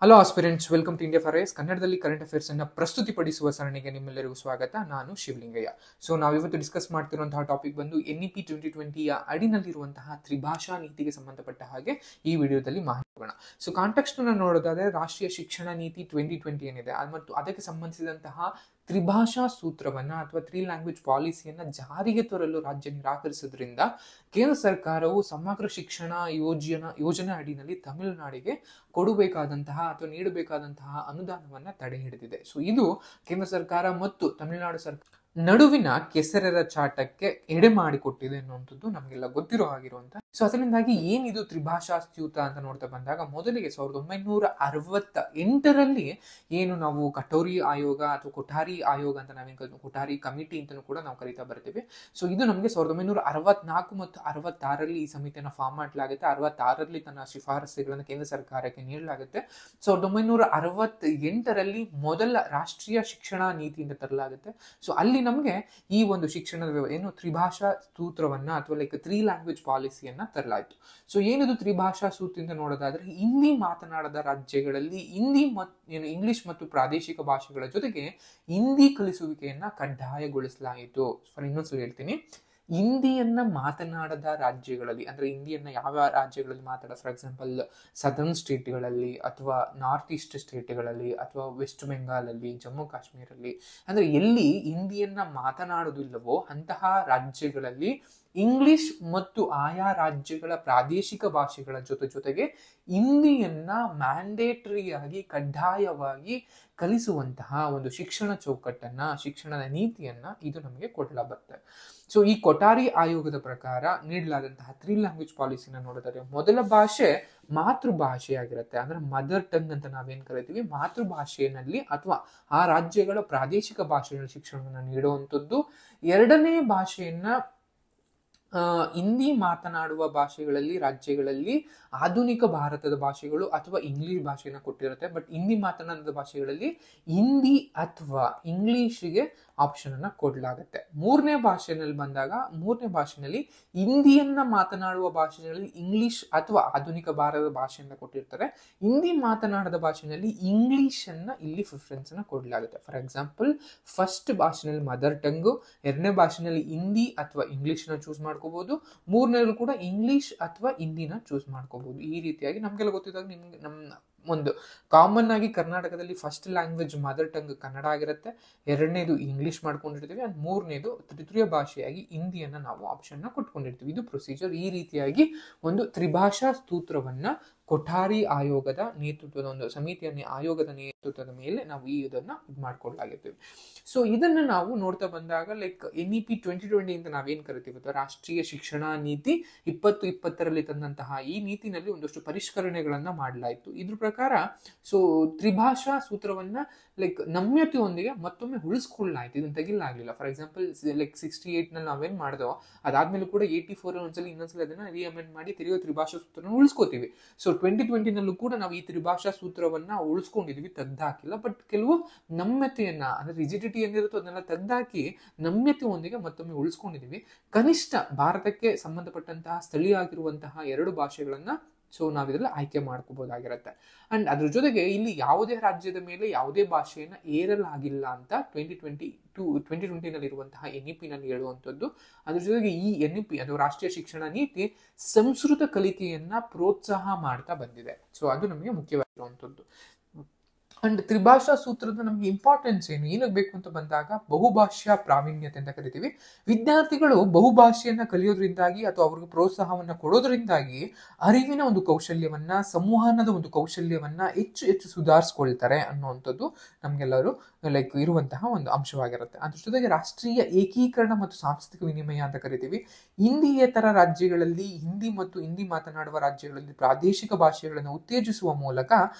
Hello aspirants, welcome to India for ಕನ್ನಡದಲ್ಲಿ current affairs ಅನ್ನ ಪ್ರಸ್ತುತಿಪಡಿಸುವ ಸರಣಿಗೆ ನಿಮ್ಮೆಲ್ಲರಿಗೂ ಸ್ವಾಗತ. ನಾನು ಶಿವಲಿಂಗಯ್ಯ. ಸೊ ನಾವಿವತ್ತು ಡಿಸ್ಕಸ್ ಮಾಡ್ತಿರುವಂತಹ ಟಾಪಿಕ್ ಬಂದು NEP 2020ಯ ಅಡಿನಲ್ಲಿರುವಂತಹ ತ್ರಿಭಾಷಾ ನೀತಿಗೆ ಸಂಬಂಧಪಟ್ಟ ಹಾಗೆ ಈ ವಿಡಿಯೋದಲ್ಲಿ ಮಾಹಿತಿ ಹೋಗೋಣ. ಸೊ ಕಾಂಟೆಕ್ಸ್ಟ್ ಅನ್ನು ನೋಡೋದಾದ್ರೆ ರಾಷ್ಟ್ರೀಯ ಶಿಕ್ಷಣ ನೀತಿ 2020 ಏನಿದೆ ಮತ್ತು ಅದಕ್ಕೆ ಸಂಬಂಧಿಸಿದಂತಹ ತ್ರಿಭಾಷಾ ಸೂತ್ರವನ್ನ ಅಥವಾ 3 ಲ್ಯಾಂಗ್ವೇಜ್ ಪಾಲಿಸಿಯನ್ನ ಜಾರಿಗೆ ತರಲು ರಾಜ್ಯ ನಿರಾಕರಿಸೋದ್ರಿಂದ ಕೇಂದ್ರ ಸರ್ಕಾರವು ಸಮಗ್ರ ಶಿಕ್ಷಣ ಯೋಜನೆ ಅಡಿನಲ್ಲಿ ತಮಿಳುನಾಡಿಗೆ ಕೊಡಬೇಕಾದಂತಹ ಅಥವಾ ನೀಡಬೇಕಾದಂತಹ ಅನುದಾನವನ್ನ ತಡೆ ಹಿಡಿದಿದೆ. ಸೊ ಇದು ಕೇಂದ್ರ ಸರ್ಕಾರ ಮತ್ತು ತಮಿಳುನಾಡು ಸರ್ಕಾರ ನಡುವಿನ ಕೆಸರೆರ ಚಾಟಕ್ಕೆ ಎಡೆ ಮಾಡಿಕೊಟ್ಟಿದೆ ಅನ್ನುವಂಥದ್ದು ನಮಗೆಲ್ಲ ಗೊತ್ತಿರೋ ಆಗಿರುವಂತಹ. ಸೊ ಅದರಿಂದಾಗಿ ಏನಿದು ತ್ರಿಭಾಷಾ ಚ್ಯುತ ಅಂತ ನೋಡ್ತಾ ಬಂದಾಗ ಮೊದಲಿಗೆ 1968ರಲ್ಲಿ ಏನು ನಾವು ಕಟೋರಿ ಆಯೋಗ ಅಥವಾ ಕೊಠಾರಿ ಆಯೋಗ ಅಂತ ನಾವೇನು ಕೊಠಾರಿ ಕಮಿಟಿ ಅಂತಲೂ ಕೂಡ ನಾವು ಕರೀತಾ ಬರ್ತೀವಿ. ಸೊ ಇದು ನಮಗೆ 1964 ಮತ್ತು 66ರಲ್ಲಿ ಈ ಸಮಿತಿಯನ್ನು ಫಾರ್ಮ್ ಮಾಡಲಾಗುತ್ತೆ. 66ರಲ್ಲಿ ತನ್ನ ಶಿಫಾರಸುಗಳನ್ನು ಕೇಂದ್ರ ಸರ್ಕಾರಕ್ಕೆ ನೀಡಲಾಗುತ್ತೆ. 1968ರಲ್ಲಿ ಮೊದಲ ರಾಷ್ಟ್ರೀಯ ಶಿಕ್ಷಣ ನೀತಿಯಿಂದ ತರಲಾಗುತ್ತೆ. ಸೊ ಅಲ್ಲಿ ನಮಗೆ ಈ ಒಂದು ಶಿಕ್ಷಣದ ಏನು ತ್ರಿಭಾಷಾ ಸೂತ್ರವನ್ನ ಅಥವಾ ಲೈಕ್ 3 ಲ್ಯಾಂಗ್ವೇಜ್ ಪಾಲಿಸಿಯನ್ನ ತರಲಾಯಿತು. ಸೊ ಏನಿದು ತ್ರಿಭಾಷಾ ಸೂತ್ರ ಅಂತ ನೋಡೋದಾದ್ರೆ ಹಿಂದಿ ಮಾತನಾಡದ ರಾಜ್ಯಗಳಲ್ಲಿ ಇಂಗ್ಲಿಷ್ ಮತ್ತು ಪ್ರಾದೇಶಿಕ ಭಾಷೆಗಳ ಜೊತೆಗೆ ಹಿಂದಿ ಕಲಿಸುವಿಕೆಯನ್ನ ಕಡ್ಡಾಯಗೊಳಿಸಲಾಯಿತು. ಇನ್ನೊಂದ್ಸಲ ಹೇಳ್ತೀನಿ, ಹಿಂದಿಯನ್ನ ಮಾತನಾಡದ ರಾಜ್ಯಗಳಲ್ಲಿ ಅಂದ್ರೆ ಹಿಂದಿಯನ್ನ ಯಾವ ರಾಜ್ಯಗಳಲ್ಲಿ ಫಾರ್ ಎಕ್ಸಾಂಪಲ್ ಸದರ್ನ್ ಸ್ಟೇಟ್ಗಳಲ್ಲಿ ಅಥವಾ ನಾರ್ತ್ ಈಸ್ಟ್ ಸ್ಟೇಟ್ಗಳಲ್ಲಿ ಅಥವಾ ವೆಸ್ಟ್ ಬೆಂಗಾಲ್ ಅಲ್ಲಿ, ಜಮ್ಮು ಕಾಶ್ಮೀರಲ್ಲಿ ಅಂದ್ರೆ ಎಲ್ಲಿ ಹಿಂದಿಯನ್ನ ಮಾತನಾಡುವುದಿಲ್ಲವೋ ಅಂತಹ ರಾಜ್ಯಗಳಲ್ಲಿ ಇಂಗ್ಲಿಷ್ ಮತ್ತು ಆಯಾ ರಾಜ್ಯಗಳ ಪ್ರಾದೇಶಿಕ ಭಾಷೆಗಳ ಜೊತೆಗೆ ಹಿಂದಿಯನ್ನ ಮ್ಯಾಂಡೇಟರಿಯಾಗಿ ಕಡ್ಡಾಯವಾಗಿ ಕಲಿಸುವಂತಹ ಒಂದು ಶಿಕ್ಷಣ ಚೌಕಟ್ಟನ್ನ, ಶಿಕ್ಷಣದ ನೀತಿಯನ್ನ ಇದು ನಮಗೆ ಕೊಡಲಾಗುತ್ತೆ. ಸೊ ಈ ಕೊಠಾರಿ ಆಯೋಗದ ಪ್ರಕಾರ ನೀಡಲಾದಂತಹ 3 ಲ್ಯಾಂಗ್ವೇಜ್ ಪಾಲಿಸಿನ ನೋಡಿದರೆ ಮೊದಲ ಭಾಷೆ ಮಾತೃಭಾಷೆಯಾಗಿರುತ್ತೆ. ಅಂದ್ರೆ ಮದರ್ ಟಂಗ್ ಅಂತ ನಾವೇನ್ ಕರಿತೀವಿ, ಮಾತೃಭಾಷೆಯಲ್ಲಿ ಅಥವಾ ಆ ರಾಜ್ಯಗಳ ಪ್ರಾದೇಶಿಕ ಭಾಷೆಗಳ ಶಿಕ್ಷಣವನ್ನು ನೀಡುವಂಥದ್ದು. ಎರಡನೇ ಭಾಷೆಯನ್ನ ಹಿಂದಿ ಮಾತನಾಡುವ ಭಾಷೆಗಳಲ್ಲಿ ರಾಜ್ಯಗಳಲ್ಲಿ ಆಧುನಿಕ ಭಾರತದ ಭಾಷೆಗಳು ಅಥವಾ ಇಂಗ್ಲಿಷ್ ಭಾಷೆಯನ್ನು ಕೊಟ್ಟಿರುತ್ತೆ. ಬಟ್ ಹಿಂದಿ ಮಾತನಾಡದ ಭಾಷೆಗಳಲ್ಲಿ ಹಿಂದಿ ಅಥವಾ ಇಂಗ್ಲಿಷ್ಗೆ ಆಪ್ಷನ್ ಅನ್ನ ಕೊಡಲಾಗುತ್ತೆ. ಮೂರನೇ ಭಾಷೆಯಲ್ಲಿ ಬಂದಾಗ ಮೂರನೇ ಭಾಷೆಯಲ್ಲಿ ಹಿಂದಿಯನ್ನ ಮಾತನಾಡುವ ಭಾಷೆಗಳಲ್ಲಿ ಇಂಗ್ಲಿಷ್ ಅಥವಾ ಆಧುನಿಕ ಭಾರತದ ಭಾಷೆಯನ್ನ ಕೊಟ್ಟಿರ್ತಾರೆ. ಹಿಂದಿ ಮಾತನಾಡದ ಭಾಷೆಯಲ್ಲಿ ಇಂಗ್ಲಿಷ್ ಅನ್ನ ಇಲ್ಲಿ ಪ್ರಿಫರೆನ್ಸ್ ಅನ್ನ ಕೊಡಲಾಗುತ್ತೆ. ಫಾರ್ ಎಕ್ಸಾಂಪಲ್ ಫಸ್ಟ್ ಭಾಷೆಯಲ್ಲಿ ಮದರ್ ಟಂಗು, ಎರಡನೇ ಭಾಷೆಯಲ್ಲಿ ಹಿಂದಿ ಅಥವಾ ಇಂಗ್ಲಿಷ್ ನ ಚೂಸ್ ಮಾಡ್ಕೋಬಹುದು, ಮೂರನೇದು ಕೂಡ ಇಂಗ್ಲಿಷ್ ಅಥವಾ ಹಿಂದಿನ ಚೂಸ್ ಮಾಡ್ಕೋಬಹುದು. ಈ ರೀತಿಯಾಗಿ ನಮ್ಗೆಲ್ಲ ಗೊತ್ತಿದ್ದಾಗ ನಿಮ್ಗೆ ನಮ್ಮ ಒಂದು ಕಾಮನ್ ಆಗಿ ಕರ್ನಾಟಕದಲ್ಲಿ first language mother tongue Kannada ಆಗಿರುತ್ತೆ, ಎರಡನೇದು ಇಂಗ್ಲಿಷ್ ಮಾಡ್ಕೊಂಡಿರ್ತೀವಿ, ಅಂಡ್ ಮೂರನೇದು ತೃತೀಯ ಭಾಷೆಯಾಗಿ ಹಿಂದಿಯನ್ನ ನಾವು ಆಪ್ಷನ್ ನ ಕೊಟ್ಕೊಂಡಿರ್ತೀವಿ. ಇದು ಪ್ರೊಸೀಜರ್. ಈ ರೀತಿಯಾಗಿ ಒಂದು ತ್ರಿಭಾಷಾ ಸೂತ್ರವನ್ನ ಕೊಠಾರಿ ಆಯೋಗದ ನೇತೃತ್ವದ ಒಂದು ಸಮಿತಿಯ ಆಯೋಗದ ನೇತೃತ್ವದ ಮೇಲೆ ನಾವು ಇದನ್ನ ಮಾಡ್ಕೊಳ್ಳಲಾಗಿರ್ತೀವಿ. ಸೊ ಇದನ್ನ ನಾವು ನೋಡ್ತಾ ಬಂದಾಗ ಲೈಕ್ NEP 2020 ಅಂತ ನಾವೇನ್ ಕರಿತೀವಿ, ರಾಷ್ಟ್ರೀಯ ಶಿಕ್ಷಣ ನೀತಿ 2020ರಲ್ಲಿ ತಂದಂತಹ ಈ ನೀತಿನಲ್ಲಿ ಒಂದಷ್ಟು ಪರಿಷ್ಕರಣೆಗಳನ್ನ ಮಾಡಲಾಯಿತು. ಇದ್ರ ಪ್ರಕಾರ ಸೊ ತ್ರಿಭಾಷಾ ಸೂತ್ರವನ್ನ ಲೈಕ್ ನಮ್ಯತೆಯೊಂದಿಗೆ ಮತ್ತೊಮ್ಮೆ ಉಳಿಸ್ಕೊಳ್ಳಾಯ್ತು, ಇದನ್ನ ತೆಗಿಲಾಗ್ಲಿಲ್ಲ. ಫಾರ್ ಎಕ್ಸಾಂಪಲ್ ಲೈಕ್ 68 ನಲ್ಲಿ ನಾವೇನ್ ಮಾಡಿದೋ ಅದಾದ್ಮೇಲೆ ಕೂಡ 84 ಇನ್ನೊಂದ್ಸಲ ಅದನ್ನ ರಿಅಮೆಂಡ್ ಮಾಡಿ ತಿರುಗೋ ತ್ರಿಭಾಷಾ ಸೂತ್ರನ ಉಳಿಸ್ಕೋತೀವಿ. ಸೊ 2020ನಲ್ಲೂ ಕೂಡ ನಾವು ಈ ತ್ರಿಭಾಷಾ ಸೂತ್ರವನ್ನ ಉಳಿಸ್ಕೊಂಡಿದೀವಿ, ತೆಗ್ದಾಕಿಲ್ಲ. ಬಟ್ ಕೆಲವು ನಮ್ಯತೆಯನ್ನ ಅಂದ್ರೆ ರಿಜಿಡಿಟಿ ಏನಿರುತ್ತೋ ಅದನ್ನೆಲ್ಲ ತೆಗ್ದಾಕಿ ನಮ್ಯತೆಯೊಂದಿಗೆ ಮತ್ತೊಮ್ಮೆ ಉಳಿಸ್ಕೊಂಡಿದೀವಿ. ಕನಿಷ್ಠ ಭಾರತಕ್ಕೆ ಸಂಬಂಧಪಟ್ಟಂತಹ ಸ್ಥಳೀಯ ಆಗಿರುವಂತಹ 2 ಭಾಷೆಗಳನ್ನ ಸೊ ನಾವಿದ್ರಲ್ಲಿ ಆಯ್ಕೆ ಮಾಡ್ಕೋಬಹುದಾಗಿರುತ್ತೆ. ಅಂಡ್ ಅದ್ರ ಜೊತೆಗೆ ಇಲ್ಲಿ ಯಾವುದೇ ರಾಜ್ಯದ ಮೇಲೆ ಯಾವುದೇ ಭಾಷೆಯನ್ನ ಏರಲಾಗಿಲ್ಲ ಅಂತ 2020ನಲ್ಲಿ ಇರುವಂತಹ NEP ನಲ್ಲಿ ಹೇಳುವಂಥದ್ದು. ಅದ್ರ ಜೊತೆಗೆ ಈ NEP ಅದು ರಾಷ್ಟ್ರೀಯ ಶಿಕ್ಷಣ ನೀತಿ ಸಂಸ್ಕೃತ ಕಲಿಕೆಯನ್ನ ಪ್ರೋತ್ಸಾಹ ಮಾಡ್ತಾ ಬಂದಿದೆ. ಸೊ ಅದು ನಮಗೆ ಮುಖ್ಯವಾಗಿರುವಂಥದ್ದು. ಅಂಡ್ ತ್ರಿಭಾಷಾ ಸೂತ್ರದ ನಮ್ಗೆ ಇಂಪಾರ್ಟೆನ್ಸ್ ಏನಕ್ಕೆ ಬೇಕು ಅಂತ ಬಂದಾಗ ಬಹುಭಾಷಾ ಪ್ರಾವೀಣ್ಯತೆ ಅಂತ ಕರಿತೀವಿ. ವಿದ್ಯಾರ್ಥಿಗಳು ಬಹುಭಾಷೆಯನ್ನ ಕಲಿಯೋದ್ರಿಂದಾಗಿ ಅಥವಾ ಅವ್ರಿಗೆ ಪ್ರೋತ್ಸಾಹವನ್ನ ಕೊಡೋದ್ರಿಂದಾಗಿ ಅರಿವಿನ ಒಂದು ಕೌಶಲ್ಯವನ್ನ, ಸಂವಹನದ ಒಂದು ಕೌಶಲ್ಯವನ್ನ ಹೆಚ್ಚು ಸುಧಾರಿಸ್ಕೊಳ್ತಾರೆ ಅನ್ನುವಂಥದ್ದು ನಮ್ಗೆಲ್ಲರೂ ಲೈಕ್ ಇರುವಂತಹ ಒಂದು ಅಂಶವಾಗಿರುತ್ತೆ. ಅದ್ರ ಜೊತೆಗೆ ರಾಷ್ಟ್ರೀಯ ಏಕೀಕರಣ ಮತ್ತು ಸಾಂಸ್ಕೃತಿಕ ವಿನಿಮಯ ಅಂತ ಕರಿತೀವಿ. ಹಿಂದಿಯೇತರ ರಾಜ್ಯಗಳಲ್ಲಿ ಹಿಂದಿ ಮತ್ತು ಹಿಂದಿ ಮಾತನಾಡುವ ರಾಜ್ಯಗಳಲ್ಲಿ ಪ್ರಾದೇಶಿಕ ಭಾಷೆಗಳನ್ನು ಉತ್ತೇಜಿಸುವ ಮೂಲಕ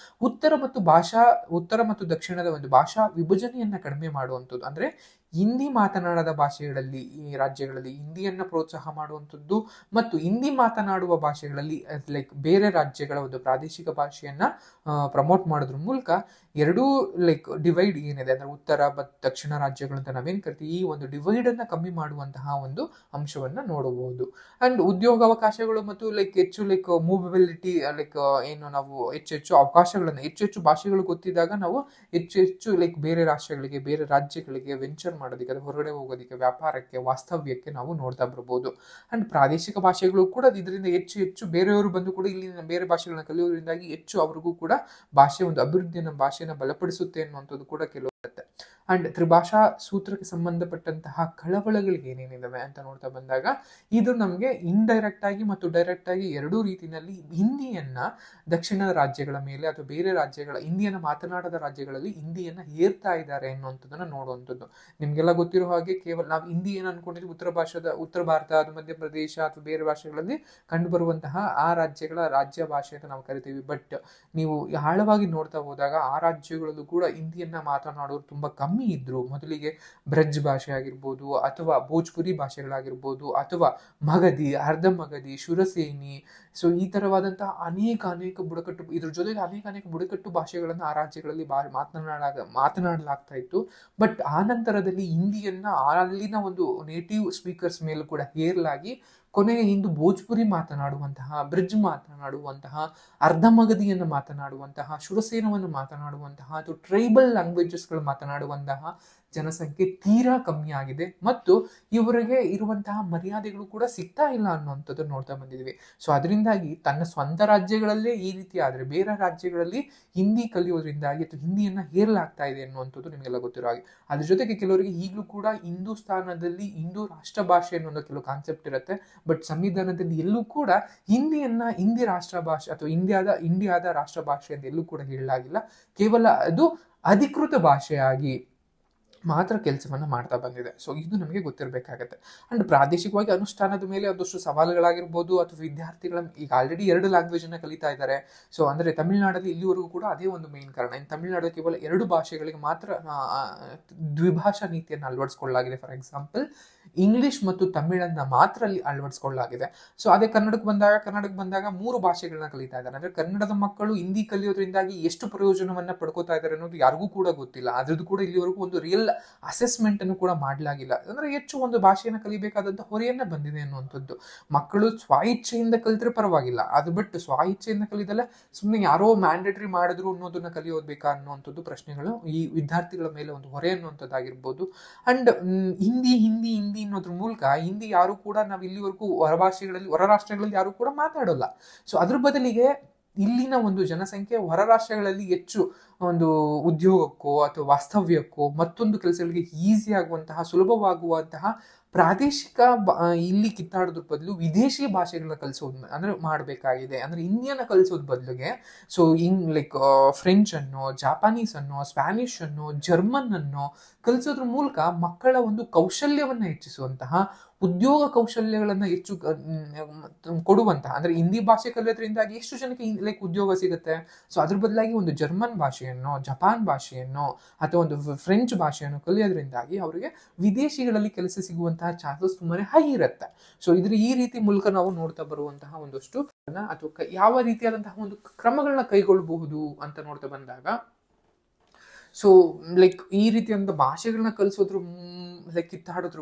ಉತ್ತರ ಮತ್ತು ದಕ್ಷಿಣದ ಒಂದು ಭಾಷಾ ವಿಭಜನೆಯನ್ನ ಕಡಿಮೆ ಮಾಡುವಂಥದ್ದು. ಅಂದ್ರೆ ಹಿಂದಿ ಮಾತನಾಡದ ಭಾಷೆಗಳಲ್ಲಿ ಈ ರಾಜ್ಯಗಳಲ್ಲಿ ಹಿಂದಿಯನ್ನ ಪ್ರೋತ್ಸಾಹ ಮಾಡುವಂಥದ್ದು ಮತ್ತು ಹಿಂದಿ ಮಾತನಾಡುವ ಭಾಷೆಗಳಲ್ಲಿ ಲೈಕ್ ಬೇರೆ ರಾಜ್ಯಗಳ ಒಂದು ಪ್ರಾದೇಶಿಕ ಭಾಷೆಯನ್ನ ಪ್ರಮೋಟ್ ಮಾಡೋದ್ರ ಮೂಲಕ ಎರಡೂ ಲೈಕ್ ಡಿವೈಡ್ ಏನಿದೆ ಅಂದ್ರೆ ಉತ್ತರ ಮತ್ತು ದಕ್ಷಿಣ ರಾಜ್ಯಗಳು ಅಂತ ನಾವೇನ್ ಕರಿತೀವಿ, ಈ ಒಂದು ಡಿವೈಡ್ ಅನ್ನ ಕಮ್ಮಿ ಮಾಡುವಂತಹ ಒಂದು ಅಂಶವನ್ನ ನೋಡಬಹುದು. ಅಂಡ್ ಉದ್ಯೋಗಾವಕಾಶಗಳು ಮತ್ತು ಲೈಕ್ ಹೆಚ್ಚು ಲೈಕ್ ಮೂವಬಿಲಿಟಿ ಲೈಕ್ ಏನು ನಾವು ಹೆಚ್ಚು ಅವಕಾಶಗಳನ್ನ ಹೆಚ್ಚು ಭಾಷೆಗಳು ಗೊತ್ತಿದ್ದಾಗ ನಾವು ಹೆಚ್ಚು ಲೈಕ್ ಬೇರೆ ರಾಷ್ಟ್ರಗಳಿಗೆ ಬೇರೆ ರಾಜ್ಯಗಳಿಗೆ ವೆಂಚರ್ ಮಾಡೋದಕ್ಕೆ, ಅದು ಹೊರಗಡೆ ಹೋಗೋದಕ್ಕೆ, ವ್ಯಾಪಾರಕ್ಕೆ, ವಾಸ್ತವ್ಯಕ್ಕೆ ನಾವು ನೋಡ್ತಾ ಬರ್ಬೋದು. ಅಂಡ್ ಪ್ರಾದೇಶಿಕ ಭಾಷೆಗಳು ಕೂಡ ಇದರಿಂದ ಹೆಚ್ಚು ಬೇರೆಯವರು ಬಂದು ಕೂಡ ಇಲ್ಲಿ ಬೇರೆ ಭಾಷೆಗಳನ್ನ ಕಲಿಯೋದ್ರಿಂದಾಗಿ ಹೆಚ್ಚು ಅವ್ರಿಗೂ ಕೂಡ ಭಾಷೆ ಒಂದು ಅಭಿವೃದ್ಧಿಯನ್ನು ಭಾಷೆನ ಬಲಪಡಿಸುತ್ತೆ ಅನ್ನುವಂಥದ್ದು ಕೂಡ ಕೆಲವು ಅಂಡ್ ತ್ರಿಭಾಷಾ ಸೂತ್ರಕ್ಕೆ ಸಂಬಂಧಪಟ್ಟಂತಹ ಕಳವಳಗಳಿಗೆ ಏನೇನಿದಾವೆ ಅಂತ ನೋಡ್ತಾ ಬಂದಾಗ ಇದು ನಮಗೆ ಇಂಡೈರೆಕ್ಟ್ ಆಗಿ ಮತ್ತು ಡೈರೆಕ್ಟ್ ಆಗಿ ಎರಡೂ ರೀತಿಯಲ್ಲಿ ಹಿಂದಿಯನ್ನ ದಕ್ಷಿಣದ ರಾಜ್ಯಗಳ ಮೇಲೆ ಅಥವಾ ಬೇರೆ ರಾಜ್ಯಗಳ ಹಿಂದಿಯನ್ನ ಮಾತನಾಡದ ರಾಜ್ಯಗಳಲ್ಲಿ ಹಿಂದಿಯನ್ನ ಹೇರ್ತಾ ಇದ್ದಾರೆ ಅನ್ನುವಂಥದ್ದನ್ನ ನೋಡುವಂಥದ್ದು. ನಿಮ್ಗೆಲ್ಲ ಗೊತ್ತಿರೋ ಹಾಗೆ ಕೇವಲ ನಾವು ಹಿಂದಿ ಏನು ಅನ್ಕೊಂಡಿದ್ವಿ ಉತ್ತರ ಭಾರತ ಅದು ಮಧ್ಯಪ್ರದೇಶ ಅಥವಾ ಬೇರೆ ಭಾಷೆಗಳಲ್ಲಿ ಕಂಡು ಬರುವಂತಹ ಆ ರಾಜ್ಯಗಳ ರಾಜ್ಯ ಭಾಷೆ ಅಂತ ನಾವು ಕರಿತೀವಿ. ಬಟ್ ನೀವು ಆಳವಾಗಿ ನೋಡ್ತಾ ಹೋದಾಗ ಆ ರಾಜ್ಯಗಳಲ್ಲೂ ಕೂಡ ಹಿಂದಿಯನ್ನ ಮಾತನಾಡೋರು ತುಂಬಾ ಕಮ್ಮಿ ಇದ್ರು. ಮೊದಲಿಗೆ ಬ್ರಜ್ ಭಾಷೆ ಆಗಿರ್ಬೋದು ಅಥವಾ ಭೋಜ್ಪುರಿ ಭಾಷೆಗಳಾಗಿರ್ಬೋದು ಅಥವಾ ಮಗಧಿ, ಅರ್ಧ ಮಗಧಿ, ಶುರಸೇನಿ, ಸೊ ಈ ತರವಾದಂತಹ ಅನೇಕ ಬುಡಕಟ್ಟು, ಇದ್ರ ಜೊತೆಗೆ ಅನೇಕ ಬುಡಕಟ್ಟು ಭಾಷೆಗಳನ್ನ ಆ ರಾಜ್ಯಗಳಲ್ಲಿ ಮಾತನಾಡಲಾಗ್ತಾ ಇತ್ತು. ಬಟ್ ಆ ನಂತರದಲ್ಲಿ ಹಿಂದಿಯನ್ನ ಅಲ್ಲಿನ ಒಂದು ನೇಟಿವ್ ಸ್ಪೀಕರ್ಸ್ ಮೇಲೂ ಕೂಡ ಹೇರಲಾಗಿ ಕೊನೆಗೆ ಇಂದು ಭೋಜ್ಪುರಿ ಮಾತನಾಡುವಂತಹ, ಬ್ರಿಡ್ಜ್ ಮಾತನಾಡುವಂತಹ, ಅರ್ಧ ಮಗಧಿಯನ್ನು ಮಾತನಾಡುವಂತಹ, ಶುರಸೇನವನ್ನು ಮಾತನಾಡುವಂತಹ ಅಥವಾ ಟ್ರೈಬಲ್ ಲ್ಯಾಂಗ್ವೇಜಸ್ಗಳು ಮಾತನಾಡುವಂತಹ ಜನಸಂಖ್ಯೆ ತೀರಾ ಕಮ್ಮಿ ಆಗಿದೆ ಮತ್ತು ಇವರಿಗೆ ಇರುವಂತಹ ಮರ್ಯಾದೆಗಳು ಕೂಡ ಸಿಗ್ತಾ ಇಲ್ಲ ಅನ್ನುವಂಥದ್ದು ನೋಡ್ತಾ ಬಂದಿದ್ವಿ. ಸೊ ಅದರಿಂದಾಗಿ ತನ್ನ ಸ್ವಂತ ರಾಜ್ಯಗಳಲ್ಲೇ ಈ ರೀತಿ ಆದ್ರೆ ಬೇರೆ ರಾಜ್ಯಗಳಲ್ಲಿ ಹಿಂದಿ ಕಲಿಯೋದ್ರಿಂದಾಗಿ ಅಥವಾ ಹಿಂದಿಯನ್ನ ಹೇರಲಾಗ್ತಾ ಇದೆ ಅನ್ನುವಂಥದ್ದು ನಿಮಗೆಲ್ಲ ಗೊತ್ತಿರೋ ಹಾಗೆ. ಅದ್ರ ಜೊತೆಗೆ ಕೆಲವರಿಗೆ ಈಗಲೂ ಕೂಡ ಹಿಂದೂಸ್ತಾನದಲ್ಲಿ ಹಿಂದೂ ರಾಷ್ಟ್ರ ಭಾಷೆ ಅನ್ನೋ ಕೆಲವು ಕಾನ್ಸೆಪ್ಟ್ ಇರುತ್ತೆ. ಬಟ್ ಸಂವಿಧಾನದಲ್ಲಿ ಎಲ್ಲೂ ಕೂಡ ಹಿಂದಿ ರಾಷ್ಟ್ರ ಭಾಷೆ ಅಥವಾ ಇಂಡಿಯಾದ ರಾಷ್ಟ್ರ ಭಾಷೆ ಅಂತ ಎಲ್ಲೂ ಕೂಡ ಹೇಳಲಾಗಿಲ್ಲ. ಕೇವಲ ಅದು ಅಧಿಕೃತ ಭಾಷೆಯಾಗಿ ಮಾತ್ರ ಕೆಲಸವನ್ನ ಮಾಡ್ತಾ ಬಂದಿದೆ. ಸೊ ಇದು ನಮಗೆ ಗೊತ್ತಿರಬೇಕಾಗತ್ತೆ. ಅಂಡ್ ಪ್ರಾದೇಶಿಕವಾಗಿ ಅನುಷ್ಠಾನದ ಮೇಲೆ ಒಂದಷ್ಟು ಸವಾಲುಗಳಾಗಿರ್ಬೋದು ಅಥವಾ ವಿದ್ಯಾರ್ಥಿಗಳ ಈಗ ಆಲ್ರೆಡಿ 2 ಲ್ಯಾಂಗ್ವೇಜ್ ಅನ್ನ ಕಲಿತಾ ಇದ್ದಾರೆ. ಸೊ ಅಂದ್ರೆ ತಮಿಳುನಾಡಲ್ಲಿ ಇಲ್ಲಿವರೆಗೂ ಕೂಡ ಅದೇ ಒಂದು ಮೇನ್ ಕಾರಣ. ಇನ್ನು ತಮಿಳುನಾಡು ಕೇವಲ 2 ಭಾಷೆಗಳಿಗೆ ಮಾತ್ರ ದ್ವಿಭಾಷಾ ನೀತಿಯನ್ನು ಅಳವಡಿಸಿಕೊಳ್ಳಲಾಗಿದೆ. ಫಾರ್ ಎಕ್ಸಾಂಪಲ್ ಇಂಗ್ಲಿಷ್ ಮತ್ತು ತಮಿಳನ್ನ ಮಾತ್ರ ಅಲ್ಲಿ ಅಳವಡಿಸಿಕೊಳ್ಳಲಾಗಿದೆ. ಸೊ ಅದೇ ಕನ್ನಡಕ್ಕೆ ಬಂದಾಗ 3 ಭಾಷೆಗಳನ್ನ ಕಲಿತಾ ಇದ್ದಾರೆ. ಅಂದ್ರೆ ಕನ್ನಡದ ಮಕ್ಕಳು ಹಿಂದಿ ಕಲಿಯೋದ್ರಿಂದಾಗಿ ಎಷ್ಟು ಪ್ರಯೋಜನವನ್ನ ಪಡ್ಕೋತಾ ಇದ್ದಾರೆ ಅನ್ನೋದು ಯಾರಿಗೂ ಕೂಡ ಗೊತ್ತಿಲ್ಲ. ಅದ್ರದ್ದು ಕೂಡ ಇಲ್ಲಿವರೆಗೂ ಒಂದು ರಿಯಲ್ ಅಸೆಸ್ಮೆಂಟ್ ಅನ್ನು ಕೂಡ ಮಾಡಲಾಗಿಲ್ಲ. ಅಂದ್ರೆ ಹೆಚ್ಚು ಒಂದು ಭಾಷೆಯನ್ನು ಕಲಿಬೇಕಾದಂತ ಹೊರೆಯನ್ನ ಬಂದಿದೆ ಅನ್ನುವಂಥದ್ದು. ಮಕ್ಕಳು ಸ್ವ-ಇಚ್ಛೆಯಿಂದ ಕಲಿತ್ರೆ ಪರವಾಗಿಲ್ಲ, ಅದು ಬಿಟ್ಟು ಸ್ವ-ಇಚ್ಛೆಯಿಂದ ಕಲಿದಲ್ಲ ಸುಮ್ಮನೆ ಯಾರೋ ಮ್ಯಾಂಡೇಟರಿ ಮಾಡಿದ್ರು ಅನ್ನೋದನ್ನ ಕಲಿಯೋದ್ಬೇಕಾ ಅನ್ನುವಂಥದ್ದು ಪ್ರಶ್ನೆಗಳು ಈ ವಿದ್ಯಾರ್ಥಿಗಳ ಮೇಲೆ ಒಂದು ಹೊರೆ ಅನ್ನುವಂಥದ್ದಾಗಿರ್ಬೋದು. ಅಂಡ್ ಹಿಂದಿ ಅನ್ನೋದ್ರ ಮೂಲಕ ಹಿಂದಿ ಯಾರು ಕೂಡ ನಾವು ಇಲ್ಲಿವರೆಗೂ ಹೊರ ರಾಷ್ಟ್ರಗಳಲ್ಲಿ ಯಾರು ಕೂಡ ಮಾತಾಡೋಲ್ಲ. ಸೊ ಅದ್ರ ಬದಲಿಗೆ ಇಲ್ಲಿನ ಒಂದು ಜನಸಂಖ್ಯೆ ಹೊರ ರಾಷ್ಟ್ರಗಳಲ್ಲಿ ಹೆಚ್ಚು ಒಂದು ಉದ್ಯೋಗಕ್ಕೋ ಅಥವಾ ವಾಸ್ತವ್ಯಕ್ಕೋ ಮತ್ತೊಂದು ಕೆಲಸಗಳಿಗೆ ಈಸಿ ಆಗುವಂತಹ ಸುಲಭವಾಗುವಂತಹ ಪ್ರಾದೇಶಿಕ ಇಲ್ಲಿ ಕಿತ್ತಾಡೋದ್ರ ಬದಲು ವಿದೇಶಿ ಭಾಷೆಗಳನ್ನ ಕಲಿಸೋದು ಅಂದ್ರೆ ಮಾಡಬೇಕಾಗಿದೆ. ಅಂದ್ರೆ ಹಿಂದಿಯನ್ನ ಕಲಿಸೋದ್ ಬದಲಿಗೆ ಸೊ ಲೈಕ್ ಫ್ರೆಂಚ್ ಅನ್ನೋ, ಜಾಪಾನೀಸ್ ಅನ್ನೋ, ಸ್ಪ್ಯಾನಿಷ್ ಅನ್ನೋ, ಜರ್ಮನ್ ಅನ್ನೋ ಕಲಿಸೋದ್ರ ಮೂಲಕ ಮಕ್ಕಳ ಒಂದು ಕೌಶಲ್ಯವನ್ನ ಹೆಚ್ಚಿಸುವಂತಹ, ಉದ್ಯೋಗ ಕೌಶಲ್ಯಗಳನ್ನ ಹೆಚ್ಚು ಕೊಡುವಂತಹ, ಅಂದ್ರೆ ಹಿಂದಿ ಭಾಷೆ ಕಲಿಯೋದ್ರಿಂದಾಗಿ ಎಷ್ಟು ಜನಕ್ಕೆ ಲೈಕ್ ಉದ್ಯೋಗ ಸಿಗುತ್ತೆ. ಸೊ ಅದ್ರ ಬದಲಾಗಿ ಒಂದು ಜರ್ಮನ್ ಭಾಷೆಯನ್ನು, ಜಪಾನ್ ಭಾಷೆಯನ್ನು ಅಥವಾ ಒಂದು ಫ್ರೆಂಚ್ ಭಾಷೆಯನ್ನು ಕಲಿಯೋದ್ರಿಂದಾಗಿ ಅವರಿಗೆ ವಿದೇಶಿಗಳಲ್ಲಿ ಕೆಲಸ ಸಿಗುವಂತಹ ಚಾನ್ಸಸ್ ತುಂಬಾನೇ ಹೈ ಇರುತ್ತೆ. ಸೊ ಈ ರೀತಿ ಮೂಲಕ ನಾವು ನೋಡ್ತಾ ಬರುವಂತಹ ಒಂದಷ್ಟು ಅಥವಾ ಯಾವ ರೀತಿಯಾದಂತಹ ಒಂದು ಕ್ರಮಗಳನ್ನ ಕೈಗೊಳ್ಳಬಹುದು ಅಂತ ನೋಡ್ತಾ ಬಂದಾಗ ಸೊ ಲೈಕ್ ಈ ರೀತಿಯಾದ ಭಾಷೆಗಳನ್ನ ಕಲಿಸೋದ್ರ ಲೈಕ್ ಕಿತ್ತಾಡೋದ್ರ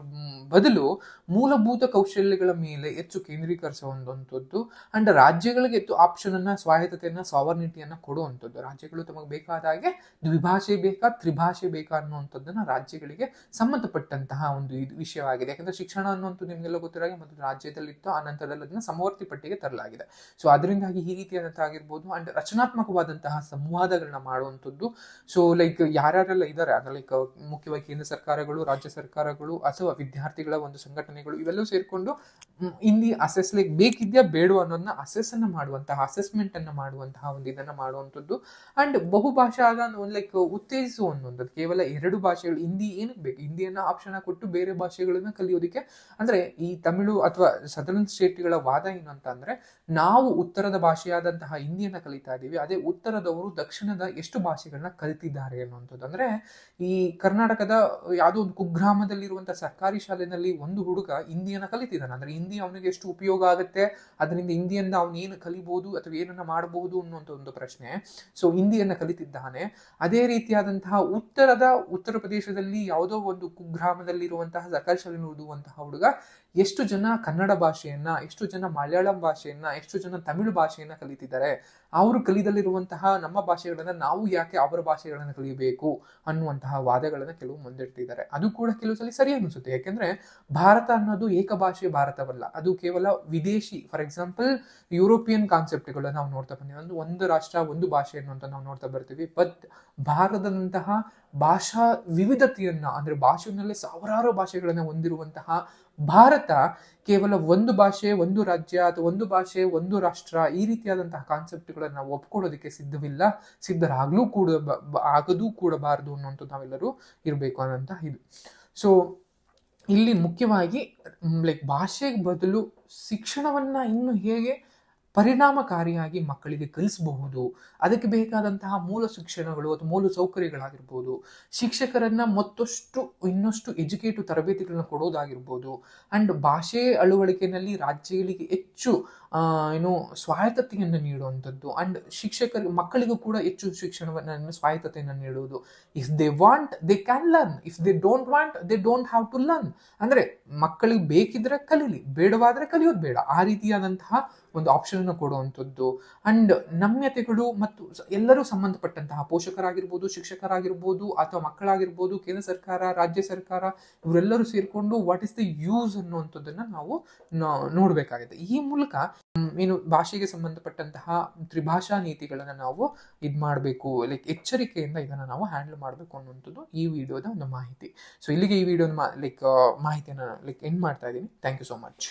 ಬದಲು ಮೂಲಭೂತ ಕೌಶಲ್ಯಗಳ ಮೇಲೆ ಹೆಚ್ಚು ಕೇಂದ್ರೀಕರಿಸುವಂಥದ್ದು ಅಂಡ್ ರಾಜ್ಯಗಳಿಗೆ ಹೆಚ್ಚು ಆಪ್ಷನ್ ಅನ್ನ, ಸ್ವಾಯತ್ತತೆಯನ್ನ, ಸಾವರ್ನಿಟಿಯನ್ನ ಕೊಡುವಂಥದ್ದು. ರಾಜ್ಯಗಳು ತಮಗೆ ಬೇಕಾದ ಹಾಗೆ ದ್ವಿಭಾಷೆ ಬೇಕಾ ತ್ರಿಭಾಷೆ ಬೇಕಾ ಅನ್ನುವಂಥದ್ದನ್ನ ರಾಜ್ಯಗಳಿಗೆ ಸಂಬಂಧಪಟ್ಟಂತಹ ಒಂದು ವಿಷಯವಾಗಿದೆ. ಯಾಕಂದ್ರೆ ಶಿಕ್ಷಣ ಅನ್ನುವಂಥದ್ದು ನಿಮಗೆಲ್ಲ ಗೊತ್ತಿರೋ ಹಾಗೆ ಮೊದಲು ರಾಜ್ಯದಲ್ಲಿತ್ತು, ಆ ನಂತರದಲ್ಲಿ ಅದನ್ನ ಸಮವರ್ತಿ ಪಟ್ಟಿಗೆ ತರಲಾಗಿದೆ. ಸೊ ಅದರಿಂದಾಗಿ ಈ ರೀತಿಯಾದಂತಹ ಆಗಿರ್ಬೋದು ಅಂಡ್ ರಚನಾತ್ಮಕವಾದಂತಹ ಸಂವಾದಗಳನ್ನ ಮಾಡುವಂಥದ್ದು. ಸೊ ಲೈಕ್ ಯಾರ್ಯಾರೆಲ್ಲ ಇದ್ದಾರೆ ಅಂದ್ರೆ ಲೈಕ್ ಮುಖ್ಯವಾಗಿ ಕೇಂದ್ರ ಸರ್ಕಾರಗಳು, ರಾಜ್ಯ ಸರ್ಕಾರಗಳು ಅಥವಾ ವಿದ್ಯಾರ್ಥಿಗಳ ಒಂದು ಸಂಘಟನೆಗಳು ಇವೆಲ್ಲವೂ ಸೇರ್ಕೊಂಡು ಹಿಂದಿ ಅಸೆಸ್ ಲೈಕ್ ಬೇಕಿದ್ಯಾ ಬೇಡ ಅನ್ನೋದನ್ನ ಅಸೆಸ್ಮೆಂಟ್ ಅನ್ನ ಮಾಡುವಂತಹ ಒಂದು ಇದನ್ನ ಮಾಡುವಂಥದ್ದು. ಅಂಡ್ ಬಹುಭಾಷಾದ ಲೈಕ್ ಉತ್ತೇಜಿಸುವ ಒಂದೊಂದು ಕೇವಲ 2 ಭಾಷೆಗಳು ಹಿಂದಿ ಏನಕ್ಕೆ ಬೇಕು, ಹಿಂದಿಯನ್ನ ಆಪ್ಷನ್ ಕೊಟ್ಟು ಬೇರೆ ಭಾಷೆಗಳನ್ನ ಕಲಿಯೋದಕ್ಕೆ. ಅಂದ್ರೆ ಈ ತಮಿಳು ಅಥವಾ ಸದರ್ನ್ ಸ್ಟೇಟ್ಗಳ ವಾದ ಏನು ಅಂತ ಅಂದ್ರೆ, ನಾವು ಉತ್ತರದ ಭಾಷೆಯಾದಂತಹ ಹಿಂದಿಯನ್ನ ಕಲಿತಾ ಇದೀವಿ, ಅದೇ ಉತ್ತರದವರು ದಕ್ಷಿಣದ ಎಷ್ಟು ಭಾಷೆಗಳನ್ನ ಕಲಿತಿದ್ದಾರೆ ಅನ್ನುವಂಥದ್ದು. ಅಂದ್ರೆ ಈ ಕರ್ನಾಟಕದ ಯಾವುದೋ ಒಂದು ಕುಗ್ರಾಮದಲ್ಲಿರುವಂತಹ ಸರ್ಕಾರಿ ಶಾಲೆಯಲ್ಲಿ ಒಂದು ಹುಡುಗ ಹಿಂದಿಯನ್ನ ಕಲಿತಿದ್ದಾನೆ. ಅಂದ್ರೆ ಹಿಂದಿ ಅವನಿಗೆ ಎಷ್ಟು ಉಪಯೋಗ ಆಗುತ್ತೆ, ಅದರಿಂದ ಹಿಂದಿಯಿಂದ ಅವನು ಏನು ಕಲಿಬಹುದು ಅಥವಾ ಏನನ್ನ ಮಾಡಬಹುದು ಅನ್ನುವಂಥ ಒಂದು ಪ್ರಶ್ನೆ. ಸೊ ಹಿಂದಿಯನ್ನ ಕಲಿತಿದ್ದಾನೆ. ಅದೇ ರೀತಿಯಾದಂತಹ ಉತ್ತರ ಪ್ರದೇಶದಲ್ಲಿ ಯಾವುದೋ ಒಂದು ಕುಗ್ರಾಮದಲ್ಲಿರುವಂತಹ ಸರ್ಕಾರಿ ಶಾಲೆಯನ್ನು ಓದುವಂತಹ ಹುಡುಗ ಎಷ್ಟು ಜನ ಕನ್ನಡ ಭಾಷೆಯನ್ನ, ಎಷ್ಟು ಜನ ಮಲಯಾಳಂ ಭಾಷೆಯನ್ನ, ಎಷ್ಟು ಜನ ತಮಿಳು ಭಾಷೆಯನ್ನ ಕಲಿತಿದ್ದಾರೆ. ಅವರು ಕಲಿದಲ್ಲಿರುವಂತಹ ನಮ್ಮ ಭಾಷೆಗಳನ್ನ ನಾವು ಯಾಕೆ ಅವರ ಭಾಷೆಗಳನ್ನ ಕಲಿಯಬೇಕು ಅನ್ನುವಂತಹ ವಾದಗಳನ್ನ ಕೆಲವು ಮುಂದಿಡ್ತಿದ್ದಾರೆ. ಅದು ಕೂಡ ಕೆಲವು ಸಲ ಸರಿ ಅನಿಸುತ್ತೆ. ಯಾಕೆಂದ್ರೆ ಭಾರತ ಅನ್ನೋದು ಏಕಭಾಷೆ ಭಾರತವಲ್ಲ, ಅದು ಕೇವಲ ವಿದೇಶಿ, ಫಾರ್ ಎಕ್ಸಾಂಪಲ್ ಯುರೋಪಿಯನ್ ಕಾನ್ಸೆಪ್ಟ್ಗಳನ್ನ ನಾವು ನೋಡ್ತಾ ಬಂದಿವಿ. ಒಂದು ರಾಷ್ಟ್ರ ಒಂದು ಭಾಷೆ ಅನ್ನುವಂತ ನಾವು ನೋಡ್ತಾ ಬರ್ತೀವಿ. ಬಟ್ ಭಾರತದಂತಹ ಭಾಷಾ ವಿವಿಧತೆಯನ್ನ, ಅಂದ್ರೆ ಭಾಷೆಯಲ್ಲೇ ಸಾವಿರಾರು ಭಾಷೆಗಳನ್ನ ಹೊಂದಿರುವಂತಹ ಭಾರತ ಕೇವಲ ಒಂದು ಭಾಷೆ ಒಂದು ರಾಜ್ಯ ಅಥವಾ ಒಂದು ಭಾಷೆ ಒಂದು ರಾಷ್ಟ್ರ ಈ ರೀತಿಯಾದಂತಹ ಕಾನ್ಸೆಪ್ಟ್ಗಳನ್ನ ನಾವು ಒಪ್ಕೊಳ್ಳೋದಕ್ಕೆ ಆಗದೂ ಕೂಡಬಾರದು ಅನ್ನುವಂಥದ್ದು ನಾವೆಲ್ಲರೂ ಇರಬೇಕು ಅನ್ನೋಂಥ ಇದು. ಸೊ ಇಲ್ಲಿ ಮುಖ್ಯವಾಗಿ ಭಾಷೆಗೆ ಬದಲು ಶಿಕ್ಷಣವನ್ನ ಇನ್ನು ಹೇಗೆ ಪರಿಣಾಮಕಾರಿಯಾಗಿ ಮಕ್ಕಳಿಗೆ ಕಲಿಸಬಹುದು, ಅದಕ್ಕೆ ಬೇಕಾದಂತಹ ಮೂಲ ಶಿಕ್ಷಣಗಳು ಅಥವಾ ಮೂಲ ಸೌಕರ್ಯಗಳಾಗಿರ್ಬೋದು, ಶಿಕ್ಷಕರನ್ನ ಇನ್ನಷ್ಟು ಎಜುಕೇಟಿವ್ ತರಬೇತಿಗಳನ್ನ ಕೊಡೋದಾಗಿರ್ಬೋದು, ಅಂಡ್ ಭಾಷೆ ಅಳವಡಿಕೆಯಲ್ಲಿ ರಾಜ್ಯಗಳಿಗೆ ಹೆಚ್ಚು ಸ್ವಾಯತ್ತತೆಯನ್ನು ನೀಡುವಂಥದ್ದು, ಅಂಡ್ ಮಕ್ಕಳಿಗೂ ಕೂಡ ಹೆಚ್ಚು ಶಿಕ್ಷಣವನ್ನು ಸ್ವಾಯತ್ತತೆಯನ್ನು ನೀಡುವುದು. If they want they can learn, if they don't want they don't have to learn. ಅಂದ್ರೆ ಮಕ್ಕಳಿಗೆ ಬೇಕಿದ್ರೆ ಕಲೀಲಿ, ಬೇಡವಾದ್ರೆ ಕಲಿಯೋದು ಬೇಡ, ಆ ರೀತಿಯಾದಂತಹ ಒಂದು ಆಪ್ಷನ್ ಅನ್ನು ಕೊಡುವಂಥದ್ದು. ಅಂಡ್ ನಮ್ಯತೆಗಳು ಮತ್ತು ಎಲ್ಲರೂ ಸಂಬಂಧಪಟ್ಟಂತಹ ಪೋಷಕರಾಗಿರ್ಬೋದು, ಶಿಕ್ಷಕರಾಗಿರ್ಬೋದು, ಅಥವಾ ಮಕ್ಕಳಾಗಿರ್ಬೋದು, ಕೇಂದ್ರ ಸರ್ಕಾರ, ರಾಜ್ಯ ಸರ್ಕಾರ, ಇವರೆಲ್ಲರೂ ಸೇರ್ಕೊಂಡು ವಾಟ್ ಇಸ್ ದ ಯೂಸ್ ಅನ್ನುವಂಥದ್ದನ್ನ ನಾವು ನೋಡ್ಬೇಕಾಗಿದೆ. ಈ ಮೂಲಕ ಭಾಷೆಗೆ ಸಂಬಂಧಪಟ್ಟಂತಹ ತ್ರಿಭಾಷಾ ನೀತಿಗಳನ್ನ ನಾವು ಮಾಡಬೇಕು, ಎಚ್ಚರಿಕೆಯಿಂದ ಇದನ್ನ ನಾವು ಹ್ಯಾಂಡಲ್ ಮಾಡಬೇಕು ಅನ್ನುವಂಥದ್ದು ಈ ವಿಡಿಯೋದ ಒಂದು ಮಾಹಿತಿ. ಸೊ ಇಲ್ಲಿಗೆ ಈ ವಿಡಿಯೋ ಮಾಹಿತಿಯನ್ನ ಎಂಡ್ ಮಾಡ್ತಾ ಇದ್ದೀನಿ. Thank you so much.